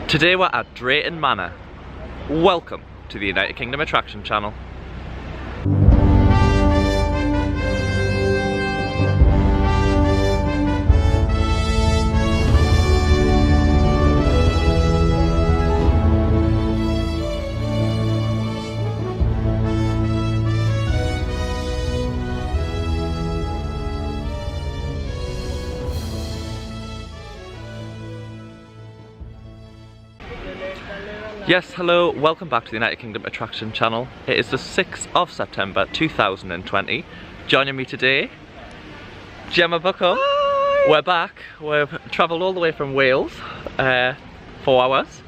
Today we're at Drayton Manor. Welcome to the United Kingdom Attraction Channel. Yes, hello, welcome back to the United Kingdom Attraction Channel. It is the 6th of September 2020. Joining me today, Gemma Buckham. Hi. We're back. We've travelled all the way from Wales, 4 hours.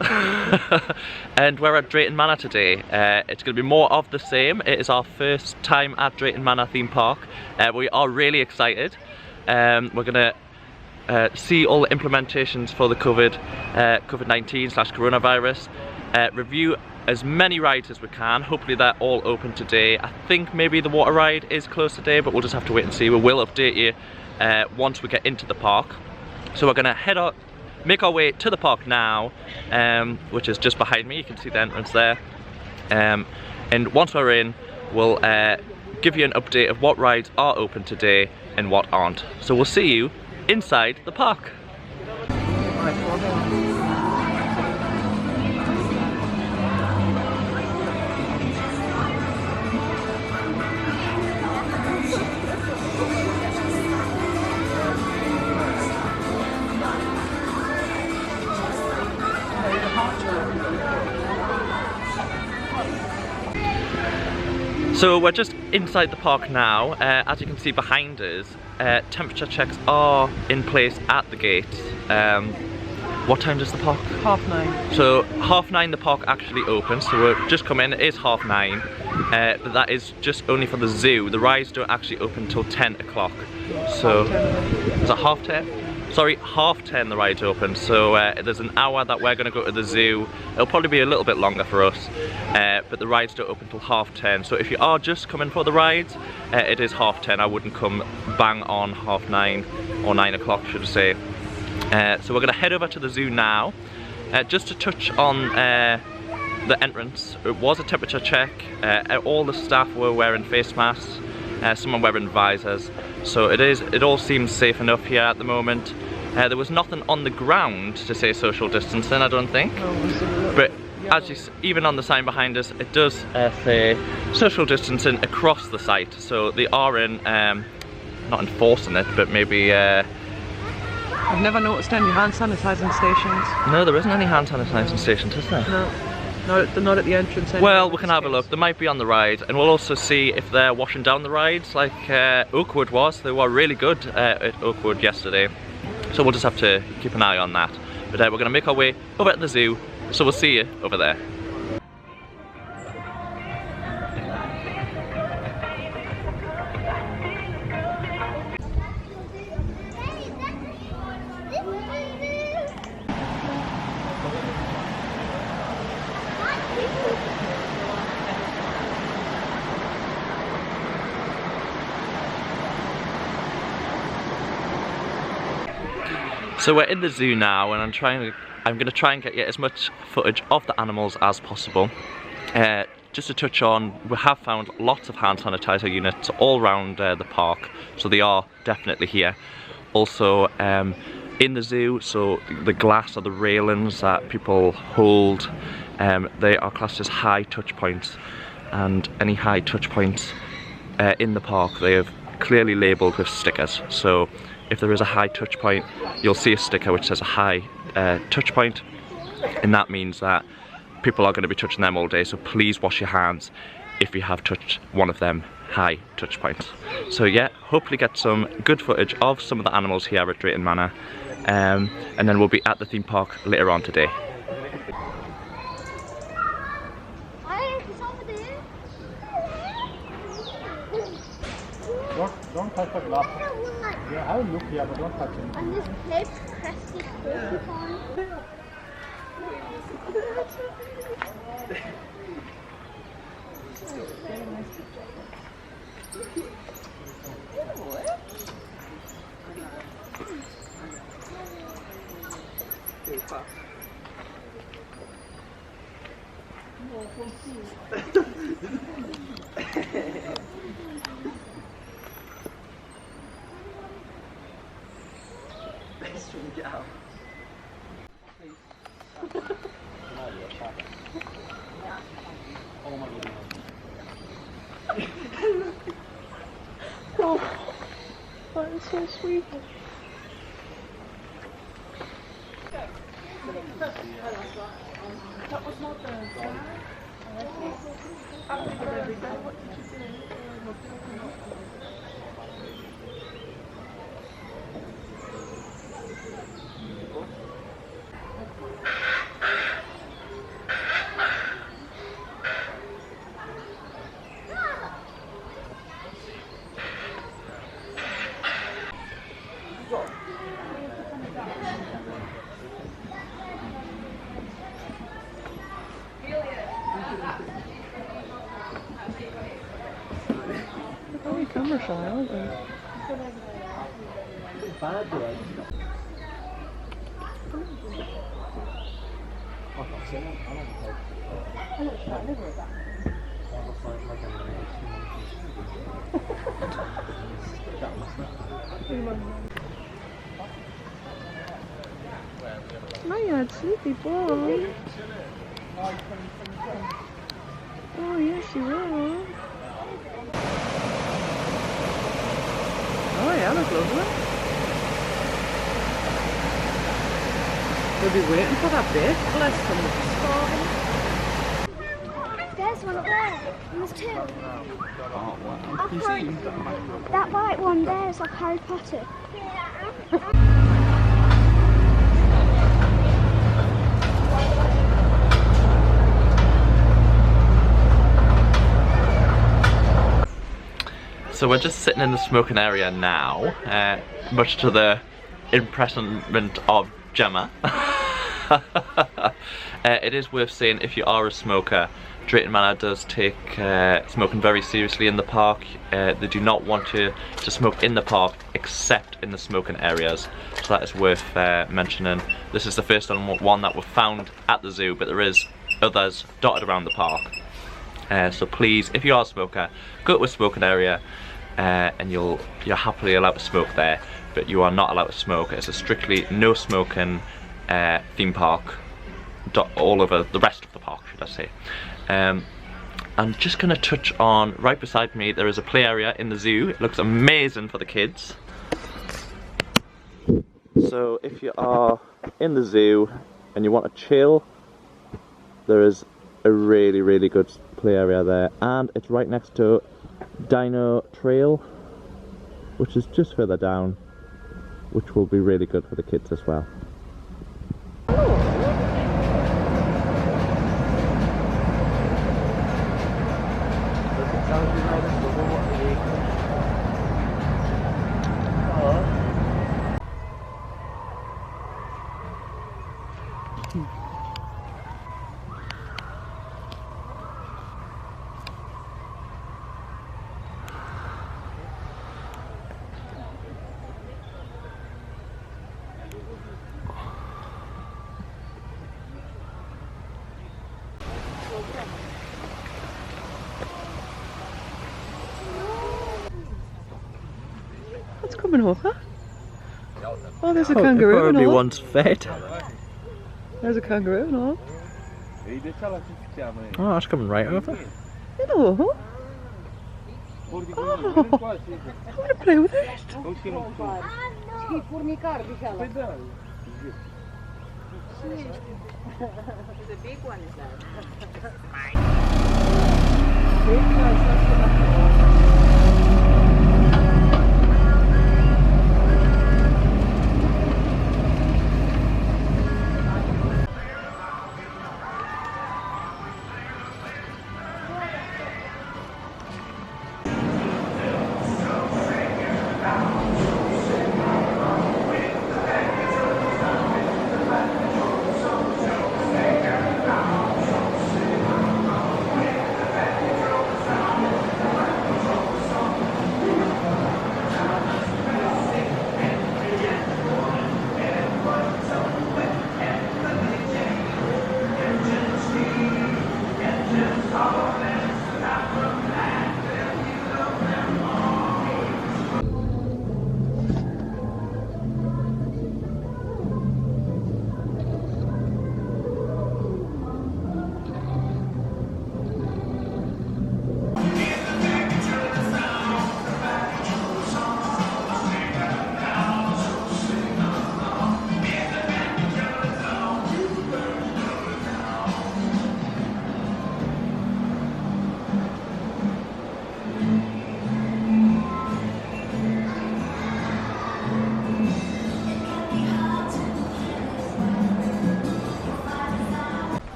And we're at Drayton Manor today. It's going to be more of the same. It is our first time at Drayton Manor theme park. We are really excited. We're going to see all the implementations for the COVID-19/coronavirus. Review as many rides as we can. Hopefully they're all open today. I think maybe the water ride is closed today, but we'll just have to wait and see. We will update you once we get into the park. So we're gonna make our way to the park now, which is just behind me. You can see the entrance there. And once we're in, we'll give you an update of what rides are open today and what aren't. So we'll see you inside the park. So we're just inside the park now. As you can see behind us, temperature checks are in place at the gates. What time does the park? 9:30. So 9:30 the park actually opens, so we've just come in, it is 9:30. But that is just only for the zoo. The rides don't actually open until 10 o'clock. So, is that 10:30? Sorry, 10:30 the rides open, so there's an hour that we're going to go to the zoo. It'll probably be a little bit longer for us, but the rides don't open until 10:30. So if you are just coming for the rides, it is 10:30. I wouldn't come bang on 9:30 or 9 o'clock, should I say. So we're going to head over to the zoo now. Just to touch on the entrance, it was a temperature check. All the staff were wearing face masks. Some are wearing visors, so it all seems safe enough here at the moment. There was nothing on the ground to say social distancing, I don't think. But as you even on the sign behind us, it does say social distancing across the site. So they are not enforcing it, but maybe. I've never noticed any hand sanitising stations. No, there isn't any hand sanitising stations, is there? No. Not at the entrance anyway. Well, we can have a look. They might be on the ride, and we'll also see if they're washing down the rides like Oakwood was. They were really good at Oakwood yesterday. So we'll just have to keep an eye on that. But we're going to make our way over to the zoo, so we'll see you over there. So we're in the zoo now, and I'm going to try and get you as much footage of the animals as possible. Just to touch on, we have found lots of hand sanitizer units all around the park, so they are definitely here. Also in the zoo, so the glass or the railings that people hold, they are classed as high touch points, and any high touch points in the park they have clearly labelled with stickers. So if there is a high touch point, you'll see a sticker which says a high touch point, and that means that people are going to be touching them all day, so please wash your hands if you have touched one of them high touch points. So yeah, hopefully get some good footage of some of the animals here at Drayton Manor, and then we'll be at the theme park later on today. Don't touch the glass. Yeah, I will look here, but don't touch it. And this plate pressed it on. Get out. Oh my god. Oh, that is so sweet. That was not the very camera shy, aren't they? Hiya, sleepy boy. Oh yes, you are. Oh yeah, that's lovely. We'll be waiting for that bit. Bless them. There's one up there. And there's two. Oh, wow. I've heard that white one there is like Harry Potter. So we're just sitting in the smoking area now, much to the impressment of Gemma. It is worth saying, if you are a smoker, Drayton Manor does take smoking very seriously in the park. They do not want you to smoke in the park except in the smoking areas, so that is worth mentioning. This is the first one that we've found at the zoo, but there is others dotted around the park. So please, if you are a smoker, go to a smoking area and you're happily allowed to smoke there, but you are not allowed to smoke. It's a strictly no smoking theme park all over the rest of the park, should I say. I'm just going to touch on, right beside me there is a play area in the zoo. It looks amazing for the kids. So if you are in the zoo and you want to chill, there is a really good play area there, and it's right next to Dino Trail, which is just further down, which will be really good for the kids as well. What's coming over? Oh, there's a kangaroo and Probably all. once fed. There's a kangaroo and all. Oh, it's coming right over. Hello. Oh, I want to play with it. The big one is that.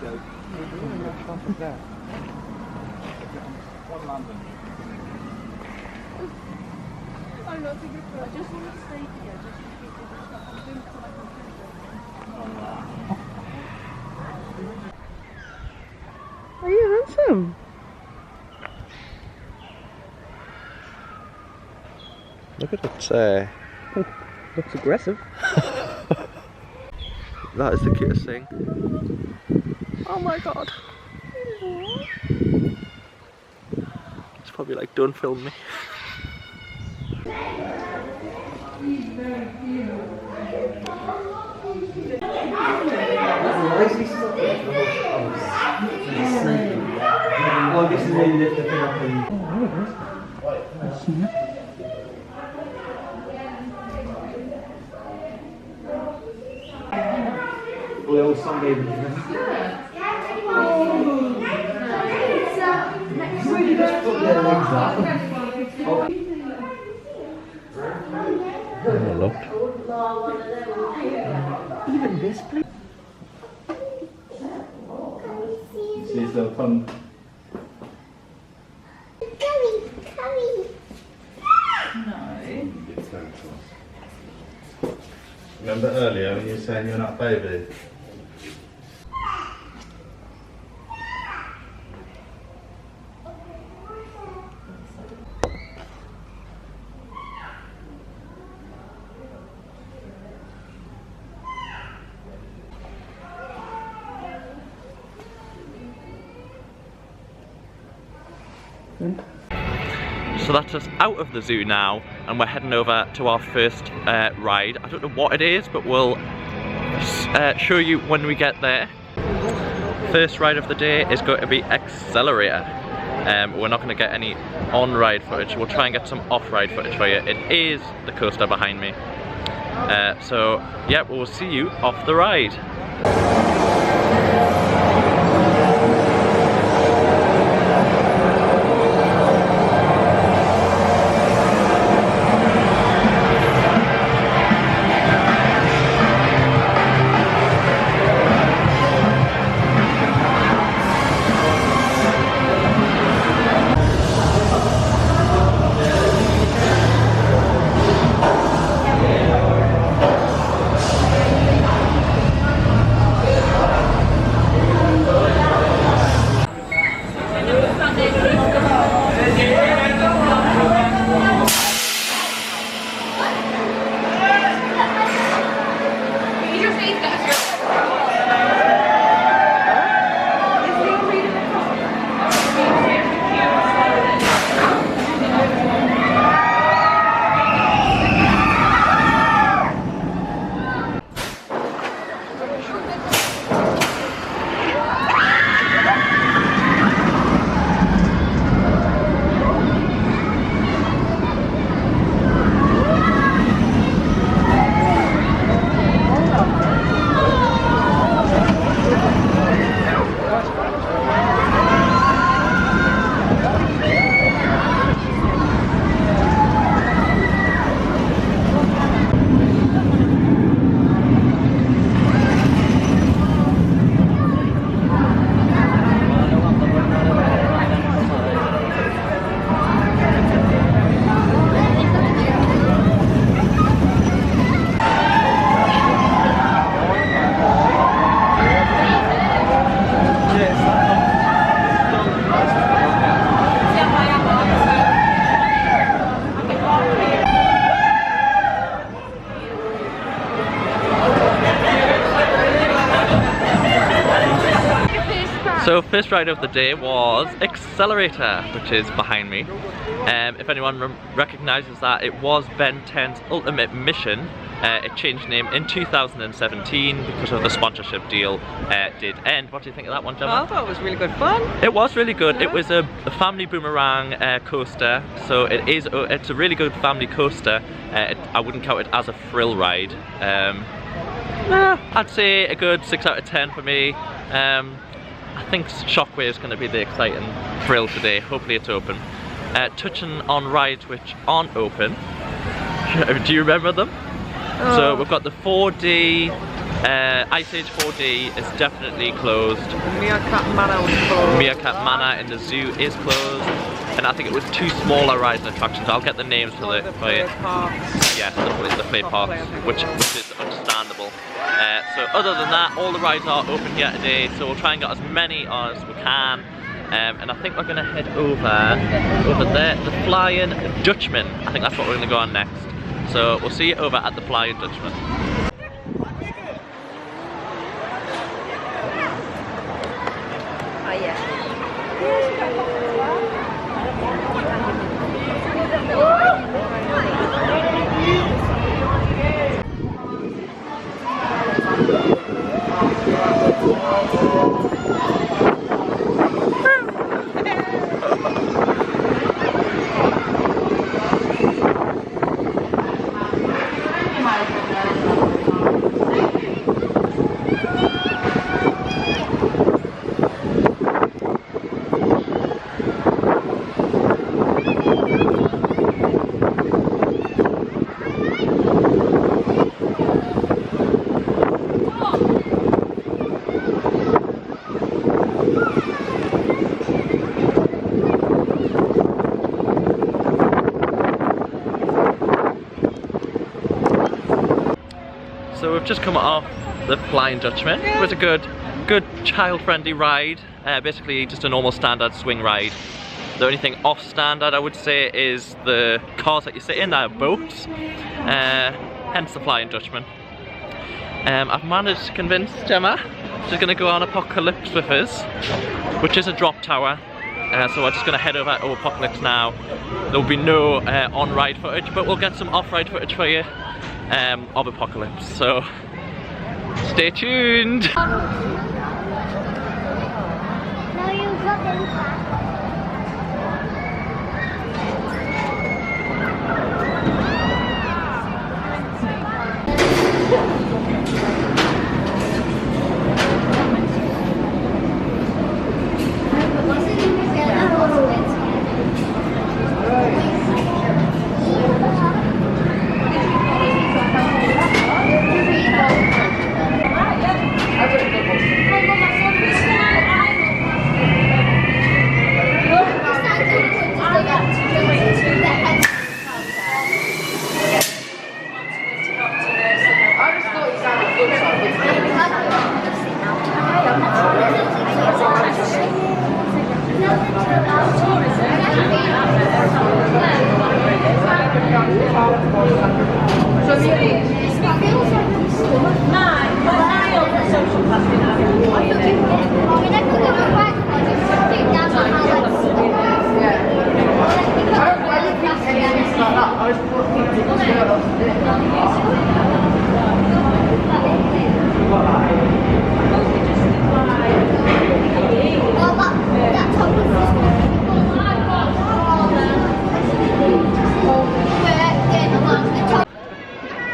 window. There. I just want to stay here just to keep it stuff. I'm doing it to my computer. Are you handsome? Look at it. Looks aggressive. That is the cutest thing. Oh my god. It's probably like, don't film me. Oh, this is where you lift the thing up and... Well, Sunday. Just put their legs up. Even this place. See, it's so fun. Remember earlier when you were saying you're not baby? So that's us out of the zoo now, and we're heading over to our first ride. I don't know what it is, but we'll show you when we get there. First ride of the day is going to be Accelerator. We're not going to get any on-ride footage. We'll try and get some off-ride footage for you. It is the coaster behind me. So yeah, we'll see you off the ride. So first ride of the day was Accelerator, which is behind me. If anyone recognises that, it was Ben 10's ultimate mission. It changed name in 2017 because of the sponsorship deal did end. What do you think of that one, Gemma? I thought it was really good fun. It was really good. Yeah. It was a family boomerang coaster, so it's a really good family coaster. I wouldn't count it as a thrill ride. I'd say a good 6 out of 10 for me. I think Shockwave is going to be the exciting thrill today. Hopefully it's open. Touching on rides which aren't open. Do you remember them? So we've got the 4D Ice Age 4D is definitely closed. Meerkat Manor was closed. Meerkat Manor in the zoo is closed. And I think it was 2 smaller rides and attractions. I'll get the names for the play parks. yes, the play parks, which is understandable. So other than that, all the rides are open here today, so we'll try and get as many as we can. And I think we're going to head over there, the Flying Dutchman. I think that's what we're going to go on next. So we'll see you over at the Flying Dutchman. Oh yeah. So we've just come off the Flying Dutchman. It was a good child-friendly ride. Basically just a normal standard swing ride. The only thing off standard I would say is the cars that you sit in, they're boats. Hence the Flying Dutchman. I've managed to convince Gemma she's going to go on Apocalypse with us, which is a drop tower. So we're just going to head over to Apocalypse now. There'll be no on-ride footage, but we'll get some off-ride footage for you of Apocalypse. So stay tuned. No, you've got them back.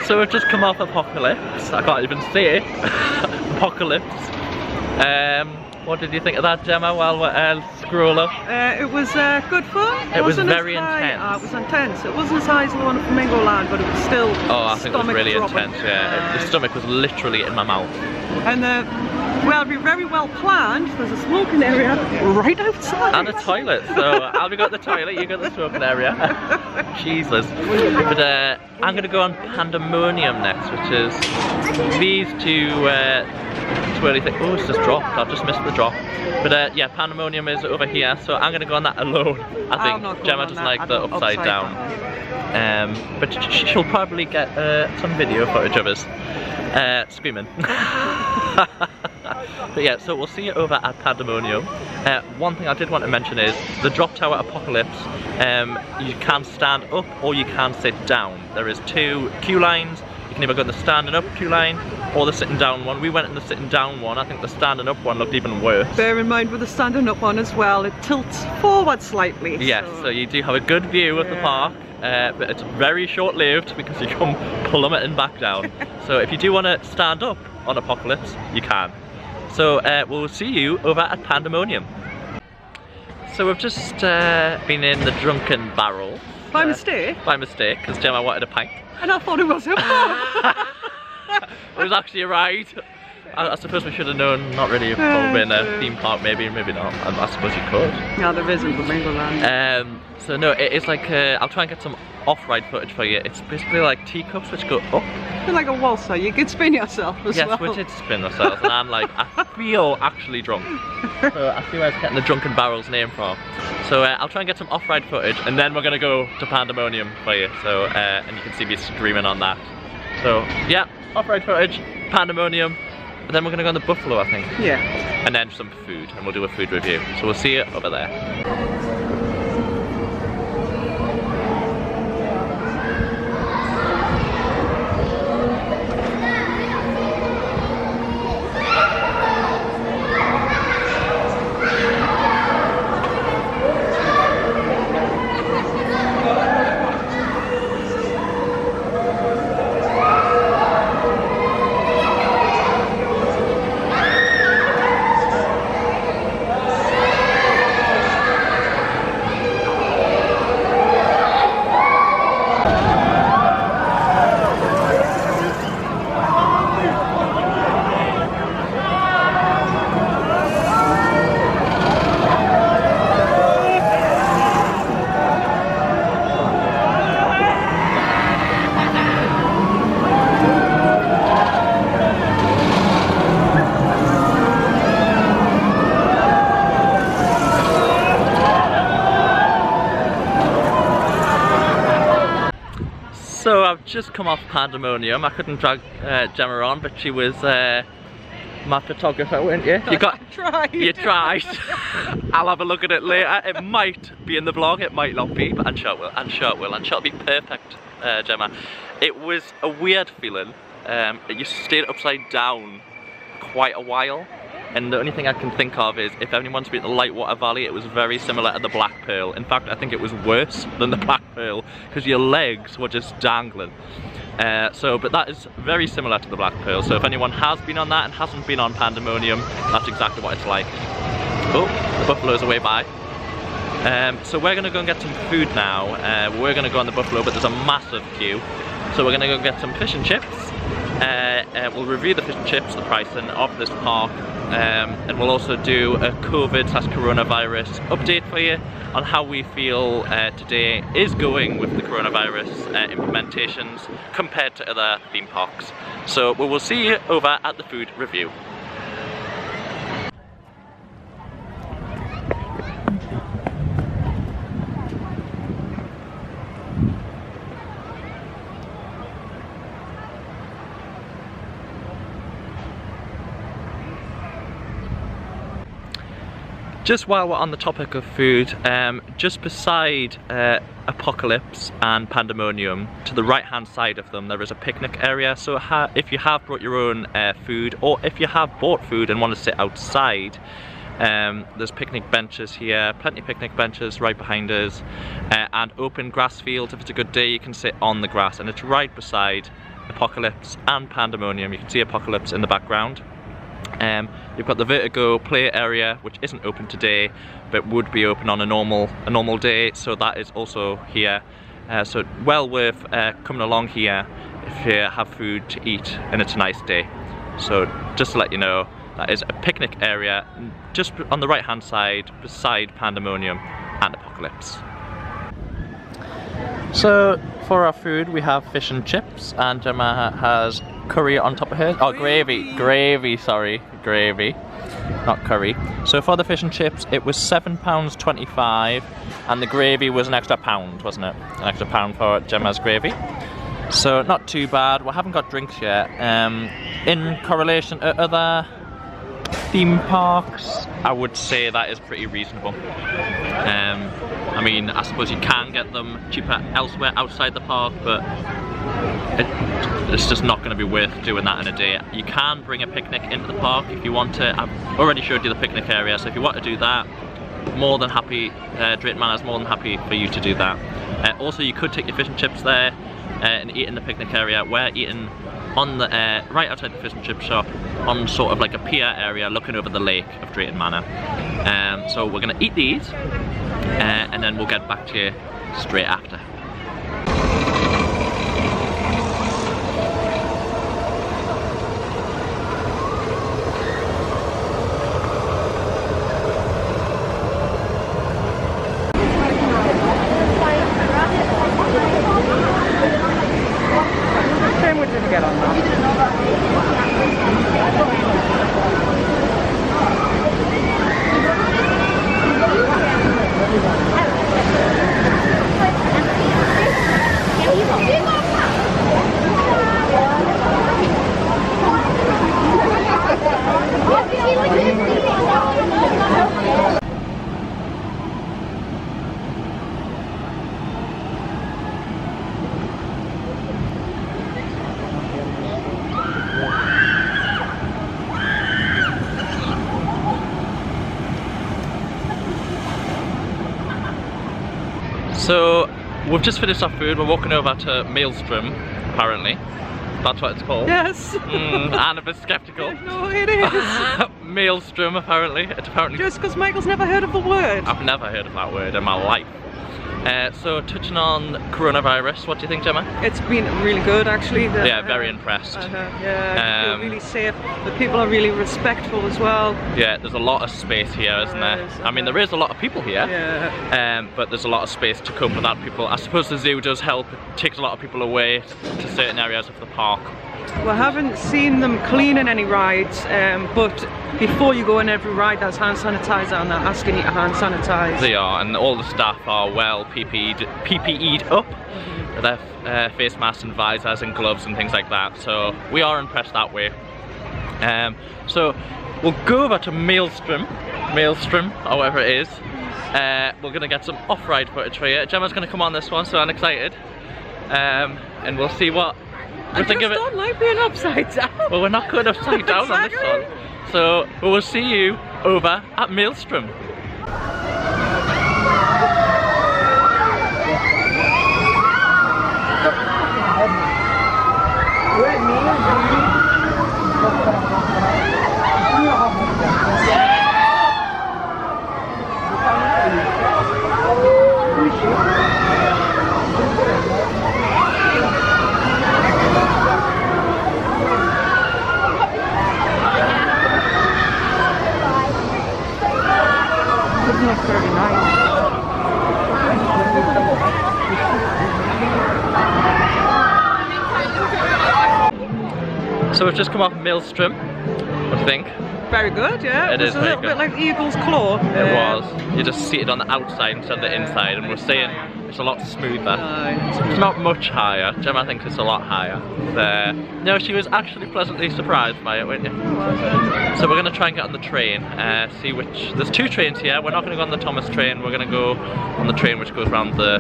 So we've just come off Apocalypse. I can't even say it. Apocalypse. What did you think of that, Gemma, while we're scrolling? It was good fun. It was wasn't very as high, intense. It was intense. It wasn't as high as the one at Flamingo Land, but it was still. Oh, I think it was really stomach-dropping. intense, yeah. The stomach was literally in my mouth. And well, it'd be very well planned. There's a smoking area right outside. And a toilet, so I'll be got the toilet, you got the smoking area. Jesus. But I'm gonna go on Pandemonium next, which is these two twirly things. Oh, it's just dropped. I've just missed the drop. But yeah, Pandemonium is over here, so I'm gonna go on that alone. I think Gemma doesn't like the upside down. But she'll probably get some video footage of us screaming. But yeah, so we'll see you over at Pandemonium. One thing I did want to mention is the drop tower Apocalypse. You can stand up or you can sit down. There is 2 queue lines. You can either go in the standing up queue line or the sitting down one. We went in the sitting down one. I think the standing up one looked even worse. Bear in mind with the standing up one as well, it tilts forward slightly. Yes, so you do have a good view of the park. But it's very short-lived because you come plummeting back down. So if you do want to stand up on Apocalypse, you can. So we'll see you over at Pandemonium. So we've just been in the Drunken Barrels. By mistake? By mistake, because Gemma wanted a pint. And I thought it was a pub. was actually a ride. I suppose we should have known, not really, probably in a theme park, maybe not. I suppose you could. No, there isn't, but Bingo Land. So no, it is like, I'll try and get some off-ride footage for you. It's basically like teacups which go up. It's like a waltzer, you can spin yourself as well. Yes, we did spin ourselves, and I'm like, I feel actually drunk. So I see where it's getting the Drunken Barrels name from. So I'll try and get some off-ride footage, and then we're going to go to Pandemonium for you. So, and you can see me streaming on that. So yeah, off-ride footage, Pandemonium, and then we're going to go on the Buffalo, I think. Yeah. And then some food, and we'll do a food review. So we'll see you over there. So I've just come off Pandemonium. I couldn't drag Gemma on, but she was my photographer, weren't you? You got. Tried. You tried. I'll have a look at it later. It might be in the vlog, it might not be, but I'm sure it will. I'm sure it will. I'm sure it'll be perfect, Gemma. It was a weird feeling. You stayed upside down quite a while. And the only thing I can think of is if anyone's been to Lightwater Valley, it was very similar to the Black Pearl. In fact, I think it was worse than the Black Pearl because your legs were just dangling. But that is very similar to the Black Pearl. So if anyone has been on that and hasn't been on Pandemonium, that's exactly what it's like. Oh, the buffalo's are way by. So we're gonna go and get some food now. We're gonna go on the buffalo, but there's a massive queue. So we're gonna go get some fish and chips. We'll review the fish and chips, the pricing of this park, and we'll also do a COVID/coronavirus update for you on how we feel today is going with the coronavirus implementations compared to other theme parks. So we will see you over at the food review. Just while we're on the topic of food, just beside Apocalypse and Pandemonium, to the right hand side of them, there is a picnic area. So if you have brought your own food, or if you have bought food and want to sit outside, there's picnic benches here, plenty of picnic benches right behind us, and open grass fields. If it's a good day, you can sit on the grass, and it's right beside Apocalypse and Pandemonium. You can see Apocalypse in the background. You've got the Vertigo play area, which isn't open today, but would be open on a normal day. So that is also here. So well worth coming along here if you have food to eat and it's a nice day. So just to let you know, that is a picnic area just on the right hand side beside Pandemonium and Apocalypse. So for our food we have fish and chips, and Gemma has curry on top of hers. Oh, gravy, sorry, gravy, not curry. So for the fish and chips it was £7.25, and the gravy was an extra £1, wasn't it? An extra £1 for Gemma's gravy. So not too bad. We haven't got drinks yet. In correlation to other theme parks, I would say that is pretty reasonable. I mean, I suppose you can get them cheaper elsewhere outside the park, but it's just not going to be worth doing that in a day. You can bring a picnic into the park if you want to. I've already showed you the picnic area, so if you want to do that, more than happy. Drayton Manor is more than happy for you to do that. Also, you could take your fish and chips there and eat in the picnic area. We're eating on the right outside the fish and chip shop, on sort of like a pier area looking over the lake of Drayton Manor. So we're going to eat these and then we'll get back to you straight after. get on that. So we've just finished our food. We're walking over to Maelstrom, apparently. That's what it's called. Yes. And a bit skeptical. No, it is. Maelstrom, apparently. It's apparently. Just because Michael's never heard of the word. I've never heard of that word in my life. So touching on coronavirus, what do you think, Gemma? It's been really good, actually. Yeah, very impressed. Yeah, I feel really safe. The people are really respectful as well. Yeah, there's a lot of space here, isn't there? I mean, there is a lot of people here. Yeah. But there's a lot of space to cope with that people. I suppose the zoo does help. It takes a lot of people away to certain areas of the park. We haven't seen them cleaning any rides, but before you go in every ride there's hand sanitizer and they're asking you to hand sanitize. They are, and all the staff are well PPE'd up. Their face masks and visors and gloves and things like that, so we are impressed that way. So we'll go over to Maelstrom, or whatever it is. We're going to get some off-ride footage for you. Gemma's going to come on this one, so I'm excited. And we'll see what we think of it. I don't like being upside down. Well, we're not going upside down on this one. So we'll see you over at Maelstrom. Very nice. So we've just come off Maelstrom. What do you think? Very good, yeah. It is a very little good. bit like Eagle's Claw. It was. You're just seated on the outside instead of the inside, and we're saying it's a lot smoother. It's not much higher. Gemma thinks it's a lot higher. No, she was actually pleasantly surprised by it, weren't you? So we're going to try and get on the train, see which... There's two trains here. We're not going to go on the Thomas train. We're going to go on the train which goes around the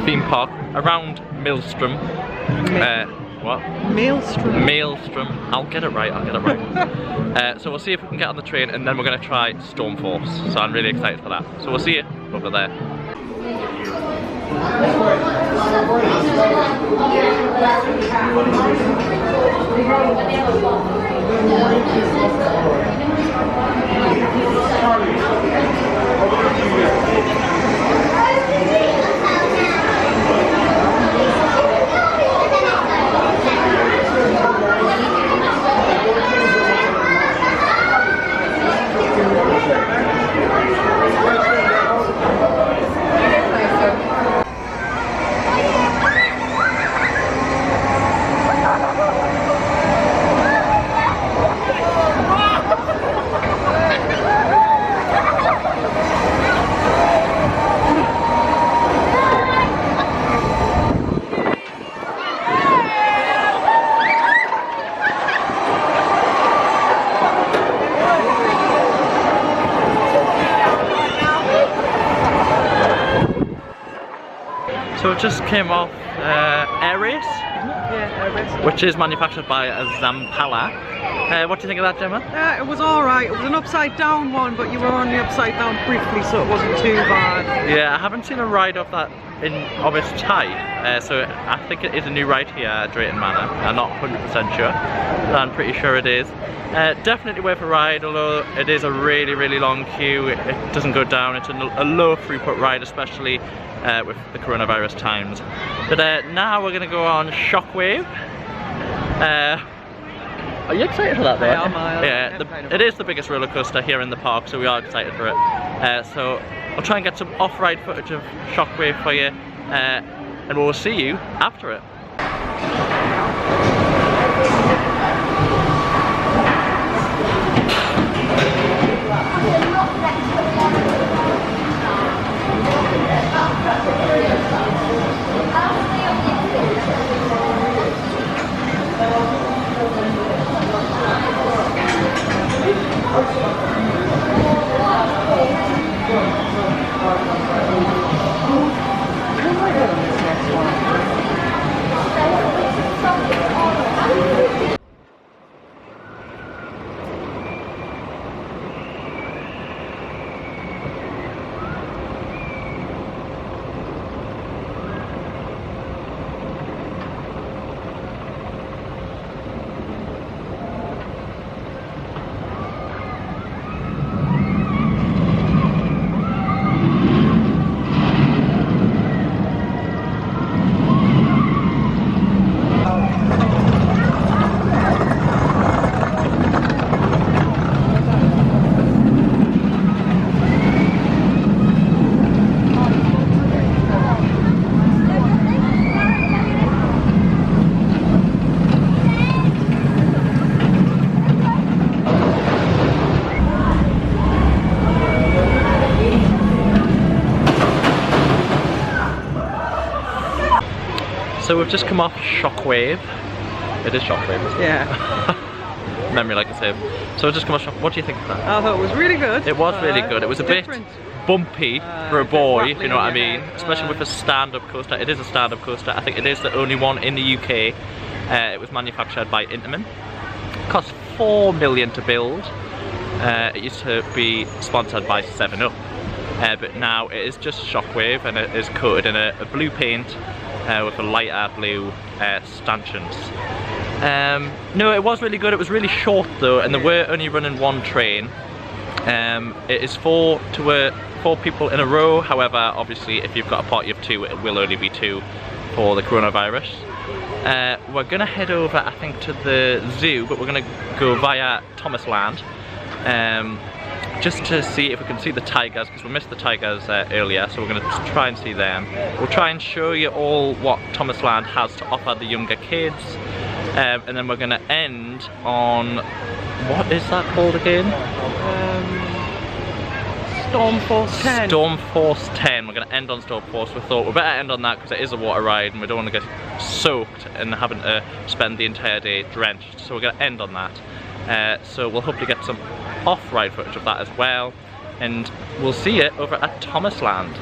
theme park, around Maelstrom. What? Maelstrom. Maelstrom. I'll get it right, so we'll see if we can get on the train, and then we're going to try Stormforce. So I'm really excited for that. So we'll see you over there. So it just came off Air Race, which is manufactured by Zampala. What do you think of that, Gemma? It was alright. It was an upside down one, but you were only upside down briefly, so it wasn't too bad. Yeah, I haven't seen a ride of that of its type, so I think it is a new ride here at Drayton Manor. I'm not 100% sure, but I'm pretty sure it is. Definitely worth a ride, although it is a really, really long queue. It doesn't go down. It's a low throughput ride, especially with the coronavirus times. But now we're going to go on Shockwave. Are you excited for that though? Yeah, it is the biggest roller coaster here in the park, so we are excited for it. So I'll try and get some off-ride footage of Shockwave for you, and we'll see you after it. So we've just come off Shockwave. It is Shockwave, isn't it? Yeah. Memory like a sieve. So we've just come off Shockwave. What do you think of that? I thought it was really good. It was really good. It was a different. bit bumpy for a boy, if you know what I mean. yeah. Especially with a stand-up coaster. It is a stand-up coaster. I think it is the only one in the UK. It was manufactured by Intamin. Cost $4 million to build. It used to be sponsored by 7up. But now it is just Shockwave, and it is coated in a blue paint with a lighter blue stanchions. No, it was really good. It was really short though, and they were only running one train. It is four people in a row. However, obviously if you've got a party of 2, it will only be 2 for the coronavirus. We're gonna head over, I think, to the zoo, but we're gonna go via Thomas Land. Just to see if we can see the tigers, because we missed the tigers earlier, so we're going to try and see them. We'll try and show you all what Thomas Land has to offer the younger kids, and then we're going to end on, what is that called again? Storm Force 10. Storm Force 10. We're going to end on Storm Force. We thought we better end on that because it is a water ride and we don't want to get soaked and having to spend the entire day drenched, so we're going to end on that. So we'll hopefully get some off-ride footage of that as well, and we'll see it over at Thomas Land.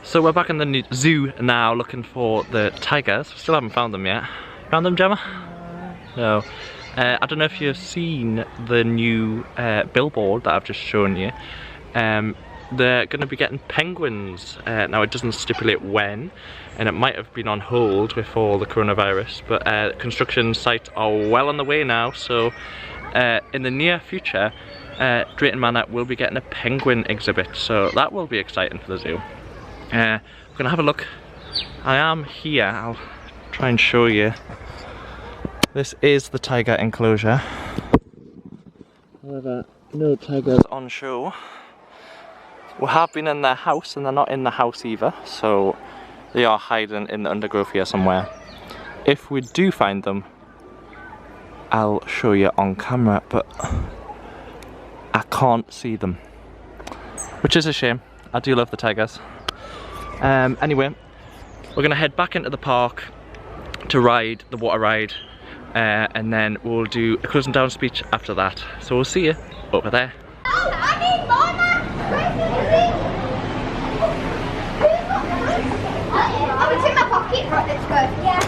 So we're back in the zoo now looking for the tigers. Still haven't found them yet. Found them, Gemma? No. I don't know if you've seen the new billboard that I've just shown you. They're going to be getting penguins. Now it doesn't stipulate when, and it might have been on hold with all the coronavirus, but construction sites are well on the way now, so in the near future Drayton Manor will be getting a penguin exhibit, so that will be exciting for the zoo. We're going to have a look. I am here, I'll try and show you. This is the tiger enclosure. However, no tigers on show. We have been in their house and they're not in the house either, so they are hiding in the undergrowth here somewhere. If we do find them, I'll show you on camera, but I can't see them, which is a shame. I do love the tigers. Anyway, we're going to head back into the park to ride the water ride, and then we'll do a closing down speech after that. So we'll see you over there. Oh, I need Mama! Oh, it's in my pocket. Right, let's go. Yeah.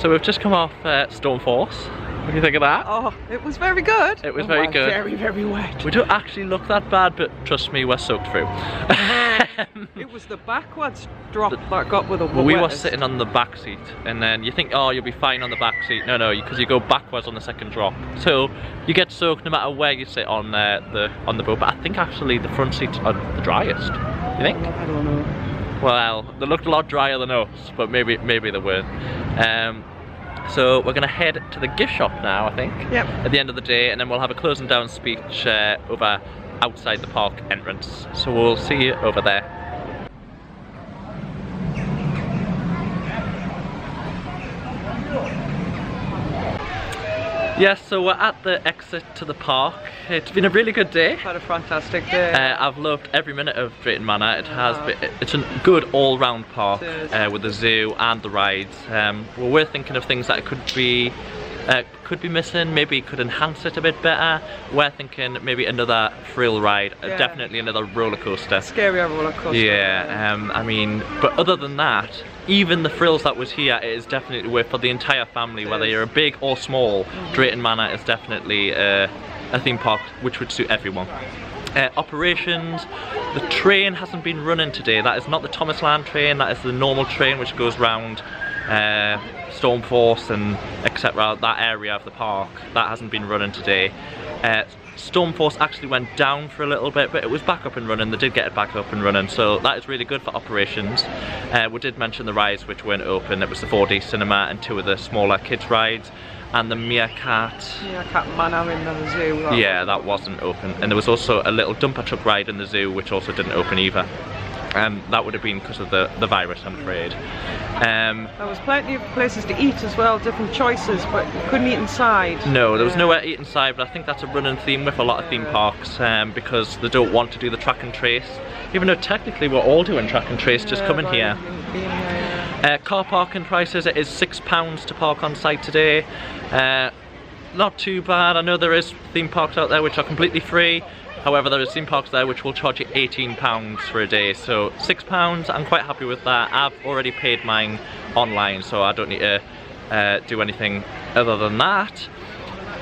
So we've just come off Stormforce. What do you think of that? Oh, it was very good. It was very good. Very, very wet. We don't actually look that bad, but trust me, we're soaked through. It was the backwards drop that got with the Well, we were wettest. sitting on the back seat, and then you think, oh, you'll be fine on the back seat. No, because you go backwards on the second drop, so you get soaked no matter where you sit on the boat. But I think actually the front seats are the driest. You think? I don't know. Well, they looked a lot drier than us, but maybe they weren't. So we're gonna head to the gift shop now, I think. Yep. At the end of the day, and then we'll have a closing down speech over outside the park entrance. So we'll see you over there. Yes, so we're at the exit to the park. It's been a really good day. Had a fantastic day. I've loved every minute of Drayton Manor. It has been, it's a good all-round park with the zoo and the rides. Well, we're thinking of things that it could be missing, maybe could enhance it a bit better. We're thinking maybe another thrill ride, definitely another roller coaster. Scary roller coaster. Yeah, I mean, but other than that, even the thrills that was here, it is definitely worth for the entire family, whether you're a big or small. Drayton Manor is definitely a theme park which would suit everyone. Operations, the train hasn't been running today. That is not the Thomas Land train, that is the normal train which goes round Stormforce and etc. that area of the park. That hasn't been running today. Stormforce actually went down for a little bit, but it was back up and running. They did get it back up and running, so that is really good for operations. We did mention the rides which weren't open. It was the 4D cinema and 2 of the smaller kids rides, and the Meerkat Manor in the zoo. That wasn't open, and there was also a little dumper truck ride in the zoo which also didn't open either. That would have been because of the virus, I'm afraid. There was plenty of places to eat as well, different choices, but you couldn't eat inside. No, there was nowhere to eat inside, but I think that's a running theme with a lot of theme parks, because they don't want to do the track and trace. Even though technically we're all doing track and trace, just coming here. Car parking prices, it is £6 to park on site today. Not too bad. I know there is theme parks out there which are completely free. However, there are theme parks there which will charge you £18 for a day, so £6, I'm quite happy with that. I've already paid mine online, so I don't need to do anything other than that.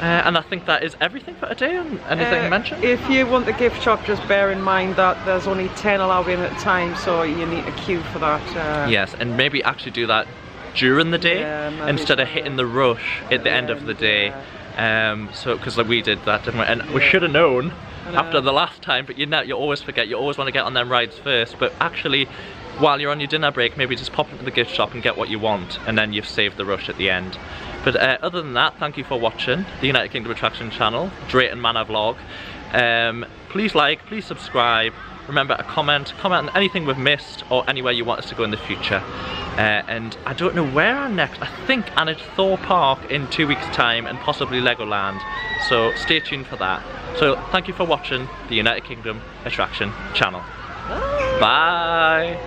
And I think that is everything for today. Anything mentioned? If you want the gift shop, just bear in mind that there's only 10 allowed in at a time, so you need a queue for that. Yes, and maybe actually do that during the day instead of hitting the rush at the end of the day. So, because like we did that, didn't we? And we should have known after the last time, but you always forget. You always want to get on them rides first, but actually while you're on your dinner break, maybe just pop into the gift shop and get what you want, and then you've saved the rush at the end. But other than that, thank you for watching the United Kingdom Attraction channel, Drayton Manor vlog. Please like, please subscribe. Remember to comment on anything we've missed or anywhere you want us to go in the future. And I don't know where I'm next. I think I'm at Thor Park in 2 weeks time and possibly Legoland. So stay tuned for that. So thank you for watching the United Kingdom Attraction channel. Bye.